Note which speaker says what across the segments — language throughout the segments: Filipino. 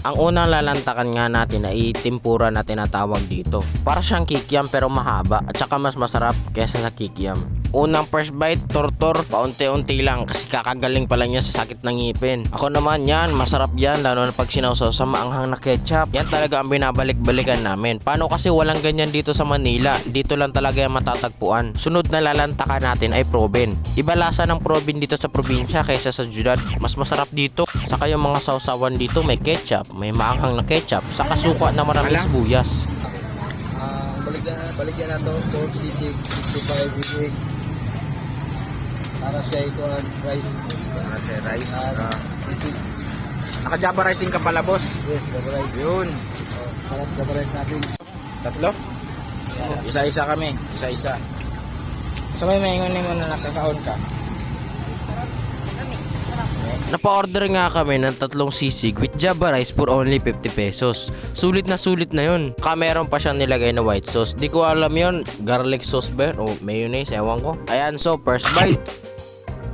Speaker 1: Ang unang lalantakan nga natin ay tempura na tinatawag dito. Para siyang kikiam pero mahaba at saka mas masarap kaysa sa kikiam. Unang first bite, tortor, paunti-unti lang kasi kakagaling pa lang niya sa sakit ng ngipin. Ako naman yan, masarap yan lalo na pag sinawsaw sa maanghang na ketchup. Yan talaga ang binabalik-balikan namin. Paano kasi walang ganyan dito sa Manila? Dito lang talaga yung matatagpuan. Sunod na lalantakan natin ay proben. Iba lasa ng proben dito sa probinsya kaysa sa syudad. Mas masarap dito. Saka yung mga sausawan dito may ketchup, may maanghang na ketchup, saka suka na maraming sibuyas.
Speaker 2: Baligyan na to, pork sisig, 65 bibig. Para siya ito ang rice.
Speaker 1: Para siya rice.
Speaker 2: Sisig.
Speaker 1: Naka-java rice din ka pala, boss.
Speaker 2: Yes, java rice.
Speaker 1: Yun.
Speaker 2: Sarap java rice natin.
Speaker 1: Tatlo? Isa-isa kami. Isa-isa. So may maingon-ingon na nakakaon ka? Napa-order nga kami ng 3 sisig with java rice for only 50 pesos. Sulit na yun. Meron pa siyang nilagay na white sauce. Di ko alam yun. Garlic sauce ba yun? O mayonnaise, ewan ko. Ayan, so first bite.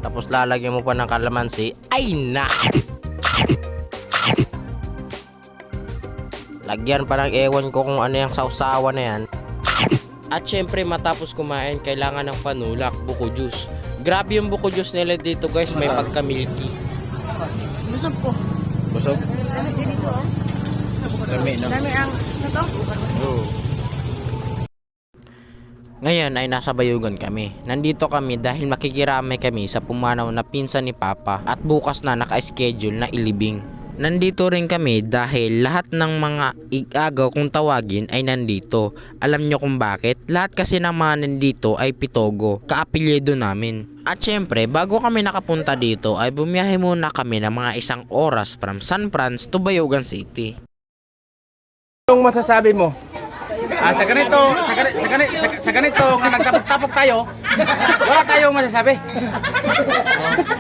Speaker 1: Tapos lalagyan mo pa ng kalamansi. Ay na! Lagyan pa ng ewan ko kung ano yung sausawa na yan. At syempre matapos kumain, kailangan ng panulak, buko juice. Grabe yung buko juice nila dito guys, may pagka-milky.
Speaker 3: Busog po.
Speaker 1: Busog?
Speaker 3: Dami din ito.
Speaker 1: Dami, no?
Speaker 3: Dami ang ito.
Speaker 1: Ngayon ay nasa Bayugan kami. Nandito kami dahil makikiramay kami sa pumanaw na pinsan ni Papa at bukas na naka-schedule na ilibing. Nandito rin kami dahil lahat ng mga igagaw kung tawagin ay nandito. Alam nyo kung bakit? Lahat kasi ng mga nandito ay Pitogo, kaapelyido namin. At syempre, bago kami nakapunta dito ay bumiyahe muna kami ng mga 1 oras from San Franz to Bayugan City.
Speaker 4: Anong masasabi mo? Sa ganito nga nagtapok-tapok tayo, wala tayong masasabi.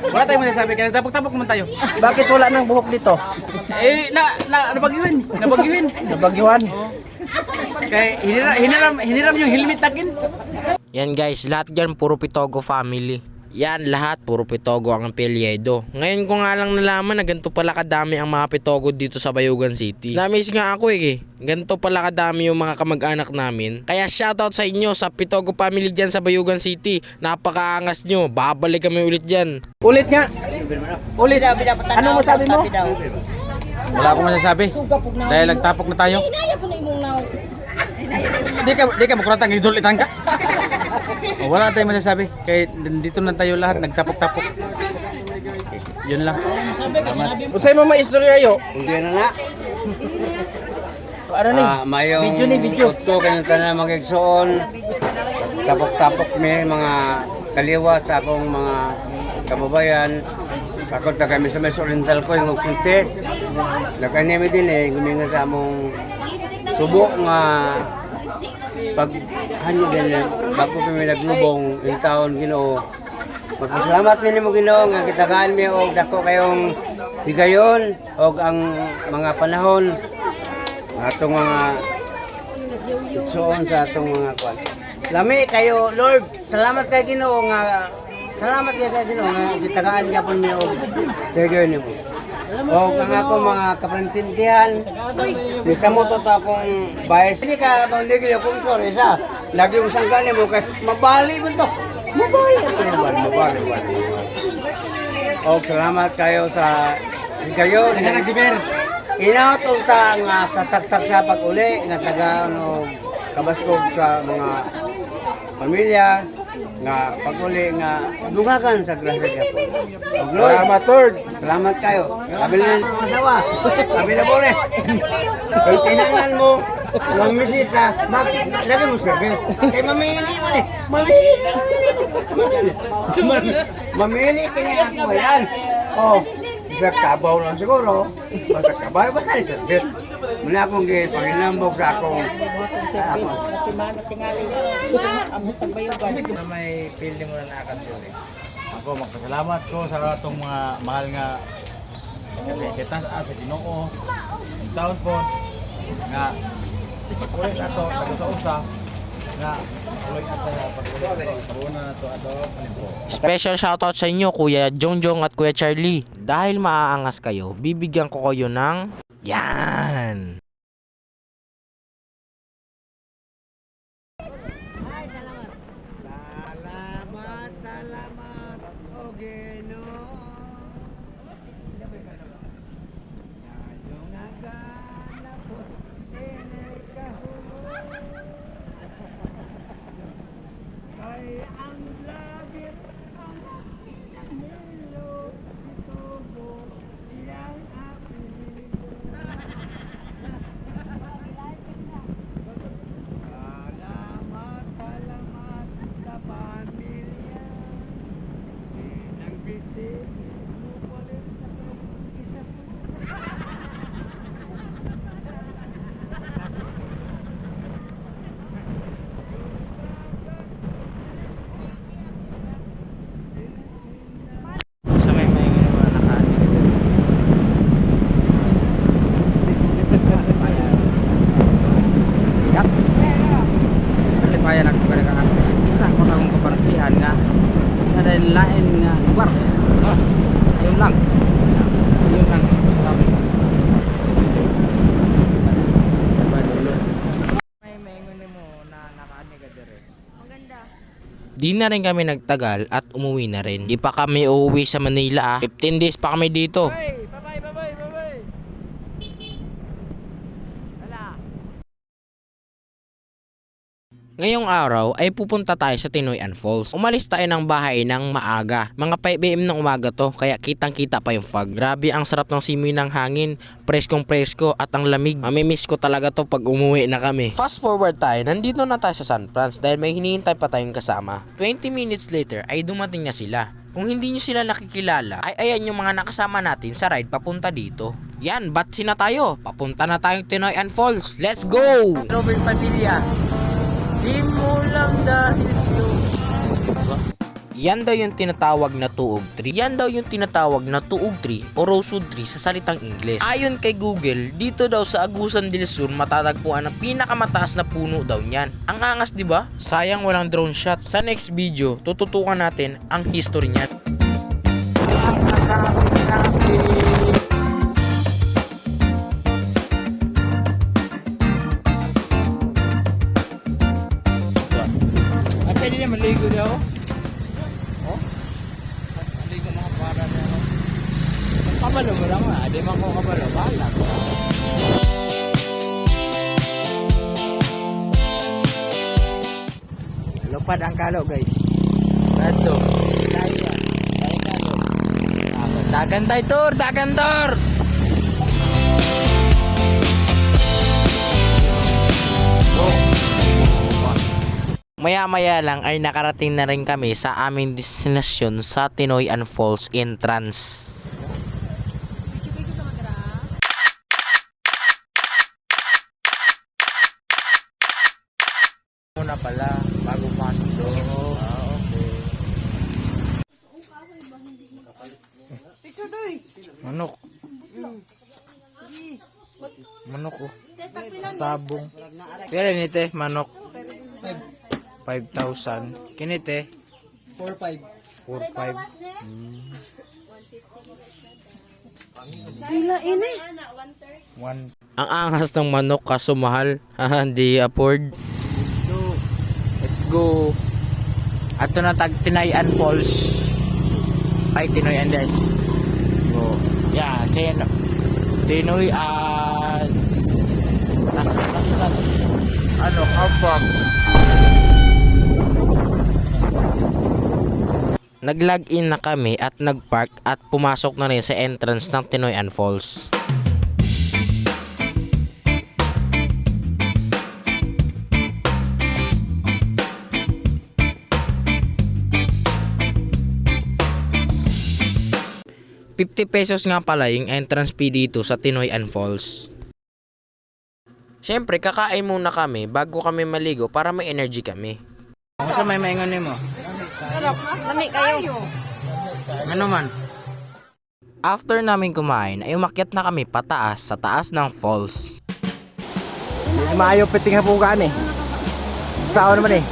Speaker 4: Wala tayong masasabi kaya nagtapok-tapok naman tayo.
Speaker 2: Bakit wala nang buhok dito?
Speaker 4: Nabagyuhin.
Speaker 2: Nabagyuhan.
Speaker 4: Kaya hiniram yung helmet natin.
Speaker 1: Yan guys, lahat dyan puro Pitogo family. Yan lahat puro Pitogo ang apelyido. Ngayon ko nga lang nalaman na ganito pala kadami ang mga Pitogo dito sa Bayugan City. Namiss nga ako ganito pala kadami yung mga kamag-anak namin. Kaya shoutout sa inyo sa Pitogo family dyan sa Bayugan City. Napakaangas nyo, babalik kami ulit dyan.
Speaker 4: Ulit nga. Ulit. Anong masabi mo? Wala akong masasabi. Dahil nagtapok na tayo. Di ka makuratang idulitan ka. Wala tayong masasabi. Kaya dito na tayo lahat nagtapok-tapok. Yun lang. Usay mo maistorya yo.
Speaker 5: Hindi na nga.
Speaker 4: Ano ni?
Speaker 5: Mayong
Speaker 4: Video ni video.
Speaker 5: Ito kanita na magigsoon. Tapok-tapok may mga kaliwa sa akong mga kababayan. Ako ta kami sa Mes Oriental ko yung Oksente. Nagkanimi din guminga sa among subo nga pag hanyo din bago kami naglubong yung taon Ginoo. Magpasalamat mi mo Ginoo nga kitagaan mi og dako kayong higayon og ang mga panahon atong mga itsoon sa atong mga kwan. Lami kayo Lord, salamat kay Ginoo nga salamat kay Ginoo nga kitagaan gyapon mi og higayon nimo. O kang ako mga kaparintindihan, isa mo to akong bias. Hindi ka bang digil yung kungkor, isa. Lagi mo siyang gani mo kay mabali mo to. Mabali. O salamat kayo sa higayon. Inautong ta nga sa tagtag sa pag-uli, nga taga kabaskog sa mga pamilya, nga pag-uli nga dungagan sa grasya Japon.
Speaker 4: Salamat Lord.
Speaker 5: Salamat kayo. Kabil na masawa. Kabil na bole. Kaya tinangan mo ng misita, lagi mo service. Kaya mamili mo Mamili ka niya ako yan. Sa kabaw lang siguro. Basta kabaw, basta ni service. Muna akong panginambok sa akong
Speaker 4: Na may feeling mo na nakakasyon Ako magpasalamat ko sa atong mga mahal nga kita sa Ginoo. Ang taon po nga ulit na to sa usa nga ulit na tayo pag-ulit na to ato.
Speaker 1: Special shoutout sa inyo Kuya Jongjong at Kuya Charlie. Dahil maaangas kayo, bibigyan ko kayo ng Yan!
Speaker 5: Salamat, o Ginoo. Yung naganap ko, kahulog. Kay ang labir, ang nilo, itubo, iyang apelido. Salamat sa pamilya. Nang bitin mo pa rin sa isa po.
Speaker 1: Sa may mga nakaani.
Speaker 5: Yak. Kalipayan ako pada kang kita ko nang kebersihan nga. Ada lain nga lugar. Ayun lang. Ayun lang. May maingon mo na nakaani ka dire.
Speaker 3: Maganda.
Speaker 1: Di na rin kami nagtagal at umuwi na rin. Di pa kami uuwi sa Manila 15 days pa kami dito.
Speaker 5: Hey, bye-bye. Hala.
Speaker 1: Ngayong araw ay pupunta tayo sa Tinoyan Falls. Umalis tayo ng bahay ng maaga. Mga 5 AM ng umaga to, kaya kitang kita pa yung fog. Grabe ang sarap ng simoy ng hangin, preskong presko at ang lamig. Mamimiss ko talaga to pag umuwi na kami. Fast forward tayo, nandito na tayo sa San Franz dahil may hinihintay pa tayong kasama. 20 minutes later ay dumating na sila. Kung hindi nyo sila nakikilala, ay ayan yung mga nakasama natin sa ride papunta dito. Yan, batsi na tayo. Papunta na tayong Tinoyan Falls. Let's go!
Speaker 5: Robin Padilla. Di mo lang dahil
Speaker 1: Yan daw yung tinatawag na tuog tree. Yan daw yung tinatawag na tuog tree o rosewood tree sa salitang Ingles. Ayon kay Google, dito daw sa Agusan del Sur matatagpuan ang pinakamataas na puno daw niyan. Ang angas, di ba? Sayang walang drone shot. Sa next video, tututukan natin ang history niyan.
Speaker 5: At pwede na maligo daw. Oh? Maligo mga para na. Kabalo mo lang ha. Di man ko kabalo. Bahala. Lupad ang kalo guys. Gato. Daya. Daya kalo.
Speaker 1: Dagan tayo, Tor! Dagan, Tor! Maya-maya lang ay nakarating na rin kami sa aming destinasyon sa Tinoyan Falls entrance.
Speaker 3: Piso sa magra.
Speaker 1: Muna pala, bago pasok doon.
Speaker 3: Picture doy.
Speaker 1: Manok. Manok oh. Sabong. Pero nite, manok. 5,000. Kinite?
Speaker 5: 4-5.
Speaker 1: 4,500.
Speaker 3: Pila ini.
Speaker 1: Ang angas ng manok kaso mahal. Hindi afford. Let's go. Ato na tag Tinayan Falls. Ay, Tinoyan din. So, yeah, Tinoyan. Ano, habang. Nag-log-in na kami at nag-park at pumasok na rin sa entrance ng Tinoyan Falls. ₱50 nga pala yung entrance fee dito sa Tinoyan Falls. Siyempre, kakain muna kami bago kami maligo para may energy kami.
Speaker 5: Sa may maingon mo?
Speaker 3: Lami kayo.
Speaker 5: Ano man?
Speaker 1: After namin kumain, ay umakyat na kami pataas sa taas ng falls.
Speaker 5: Maayo piting hapugaan eh. Sao naman eh?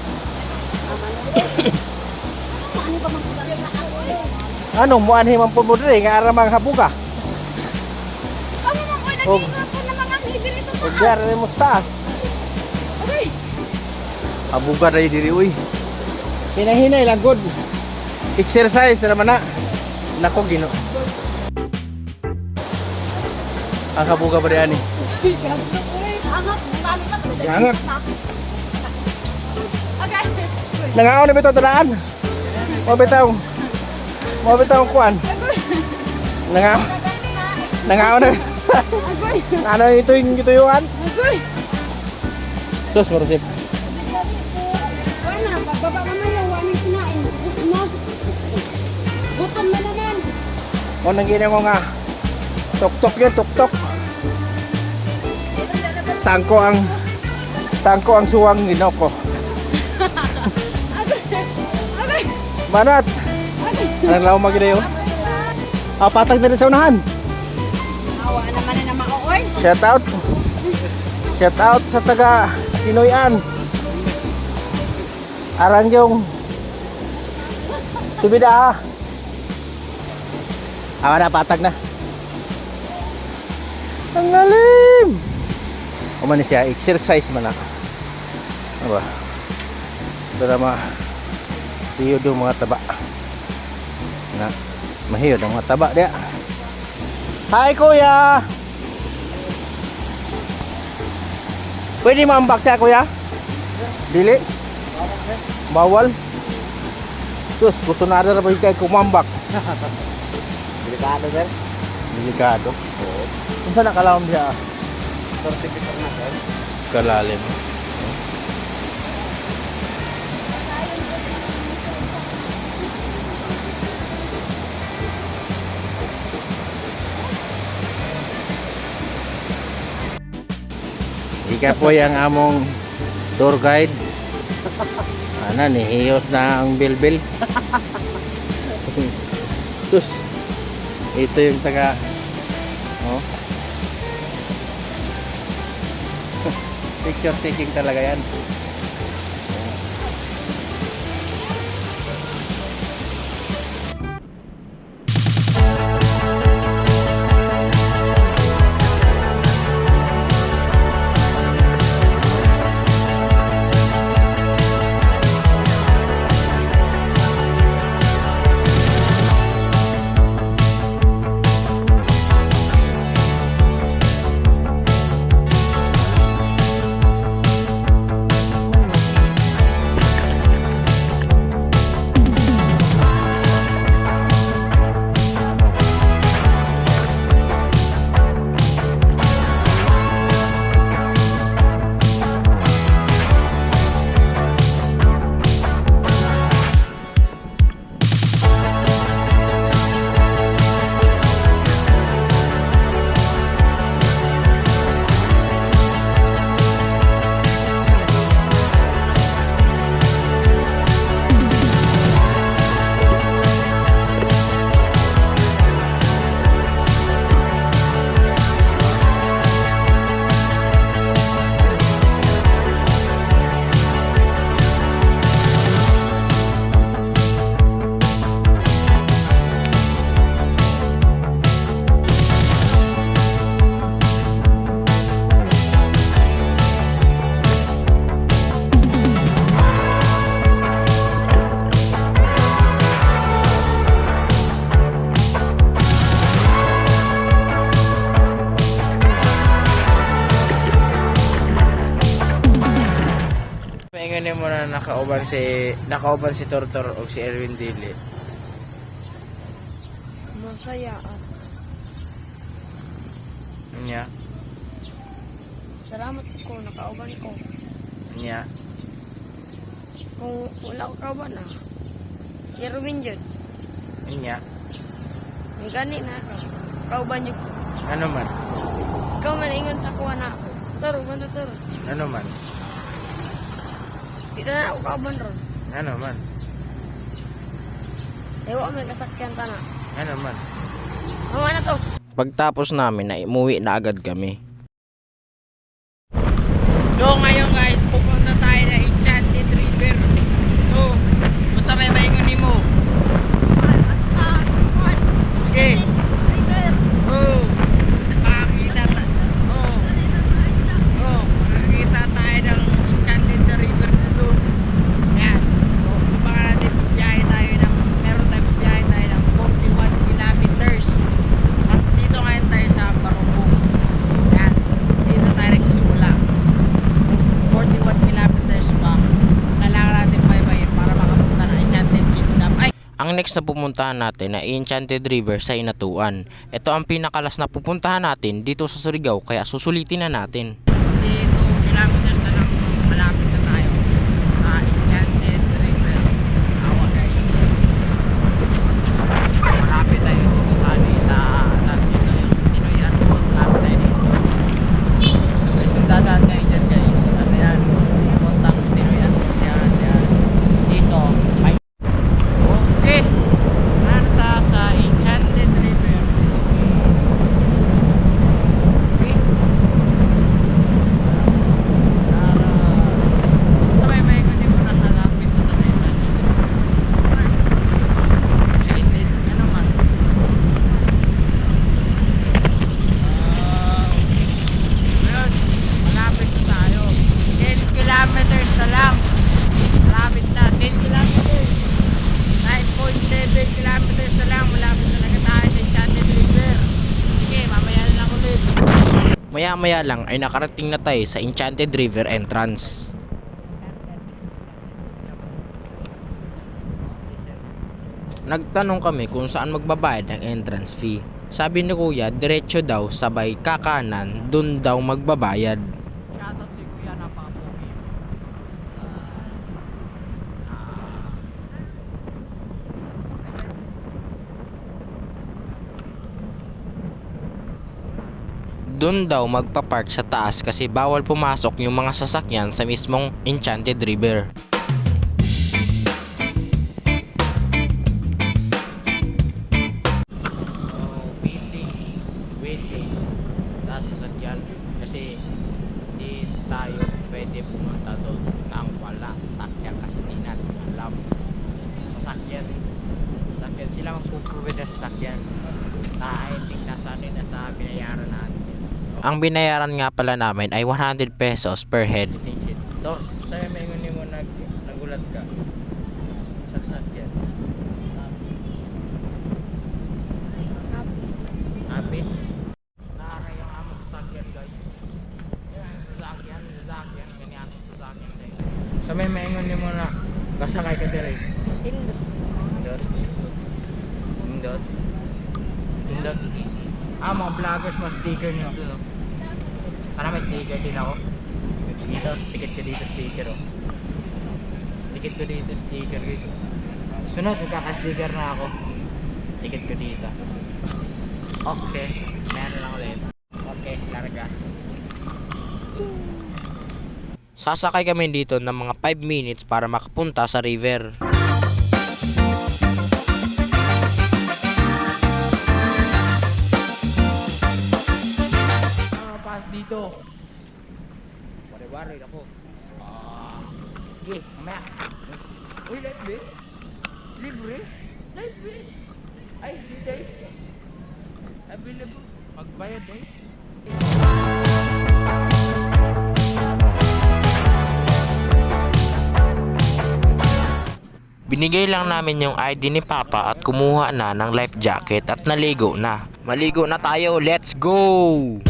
Speaker 5: Ano mo anhi man po mo dire nga aramang hapuga? Og
Speaker 6: Ugyar ni mustas.
Speaker 3: Okay.
Speaker 6: Abuga na diri uy. Hinahinay lang good. Exercise na naman na. Nako gino. Ang kabuga pa rin ani.
Speaker 3: Angap.
Speaker 6: Angap.
Speaker 3: Okay.
Speaker 6: Nangaon na bitaw tadaan. Mo bitaw kuan. Nangaon na. Ano ito yung gituyuan?
Speaker 3: Agoy.
Speaker 6: Tos marusip.
Speaker 3: Wala, baba mamaya, wala kinain. Gutom na naman.
Speaker 6: O nang gina ko nga. Tok-tok yun, tok-tok. Sangko ang suwang ginoko.
Speaker 3: Okay.
Speaker 6: Manat. Anong lawa magina yun? Patag na rin sa unahan.
Speaker 3: Awa naman na maoy.
Speaker 6: Shout out. Shout out sa taga Pinoyan. Arang yung subida ha. Awa na, patag na. Ang lalim. Umani siya, exercise man ako. Aba. Drama. Hiyod yung mga taba. Na, mahiyod ang mga taba dia. Hi kuya. Pwede maambak siya kuya? Dili? Bawal? Sus, gusto na rin ba yung kayo kumambak?
Speaker 2: Delikado, sir.
Speaker 6: Delikado. Oo. Kung saan nakalawang siya?
Speaker 2: Certificate na, sir.
Speaker 6: Kalalim. Ika po yung among tour guide. Ano, nihiyos na ang bilbil. Sus, ito yung taga oh. Picture taking talaga yan. Painganin mo na nakauban si Tortor o si Erwin Dili.
Speaker 3: Masaya at
Speaker 6: Nya,
Speaker 3: salamat ko, nakauban ko.
Speaker 6: nya.
Speaker 3: Kung wala ko kauban na, Yerwin yun.
Speaker 6: Nya.
Speaker 3: May gani na ako. Kauban yun.
Speaker 6: Ano man?
Speaker 3: Ikaw man ingon sa kuha na ako. Taro, man taro.
Speaker 6: Ano man?
Speaker 3: Di na ako kauban ron.
Speaker 6: Ano man?
Speaker 3: Ewa may kasakyan ta na.
Speaker 6: Ano man?
Speaker 3: Mama na to.
Speaker 1: Pagtapos namin na umuwi na agad kami.
Speaker 6: So ngayon guys, pupunta tayo na Enchanted River. So, basta may maingon ni mo. Okay. Oh. Pakita na. Oh.
Speaker 1: next na pupuntahan natin ay Enchanted River sa Inatuan. Ito ang pinakalas na pupuntahan natin dito sa Surigao kaya susulitin na natin.
Speaker 6: Dito, kilometers na lang malapit na tayo sa Enchanted River. Awa guys. Malapit tayo dito sa dito yung Tinoyan po. Malapit tayo dito. So guys, kung dadaan kayo dyan guys, ano yan, puntang Tinoyan po siya. Dito, may okay. Nasa sa Enchanted River. Okay. Sa may ko din mo nakalapit na tayo na excited ano man ngayon malapit na tayo 10 kilometers na lang malapit na 10 kilometers 9.7 kilometers na lang malapit na lang tayo sa Enchanted River. Sige, mamaya na lang ulit.
Speaker 1: Maya-maya lang ay nakarating na tayo sa Enchanted River entrance. Nagtanong kami kung saan magbabayad ng entrance fee. Sabi ni Kuya, diretso daw sabay kakanan, dun daw magbabayad.
Speaker 6: Shoutout si Kuya, napaka-pogi.
Speaker 1: Dun daw magpapark sa taas kasi bawal pumasok yung mga sasakyan sa mismong Enchanted River.
Speaker 6: Waiting sa sasakyan kasi hindi tayo pwede pumunta doon nang wala sasakyan kasi hindi natin alam sasakyan sila magpuprovide ng sasakyan na I think nasa binayaran natin.
Speaker 1: Ang binayaran nga pala namin ay 100 pesos per head.
Speaker 6: To, sa'yo may ngunit mo nagulat ka sa sasakyan. Happy? Nara yung amo sasakyan guys. Sasakyan, ganyan sasakyan guys. Sa may ngunit mo na kasakay ka dire.
Speaker 3: Tindot.
Speaker 6: Indot. Mga vloggers mas sticker nyo. Sana may sticker din ako. Dito, tikit ko dito sticker oh. Tikit ko dito sticker guys. Sunod, magkaka-sticker na ako. Tikit ko dito. Okay, meron lang ulit. Okay, larga.
Speaker 1: Sasakay kami dito ng mga 5 minutes para makapunta sa river.
Speaker 6: Dito. Wari-wari ako. Okay, mamaya. Uy, like this? Libre? Like this? Ay, hindi. Available. Magbayad eh.
Speaker 1: Binigay lang namin yung ID ni Papa at kumuha na ng life jacket at naligo na. Maligo na tayo, let's go!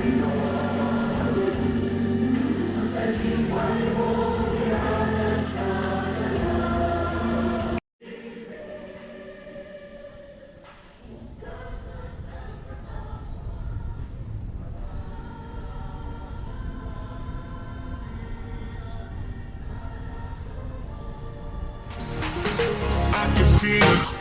Speaker 7: I can feel it.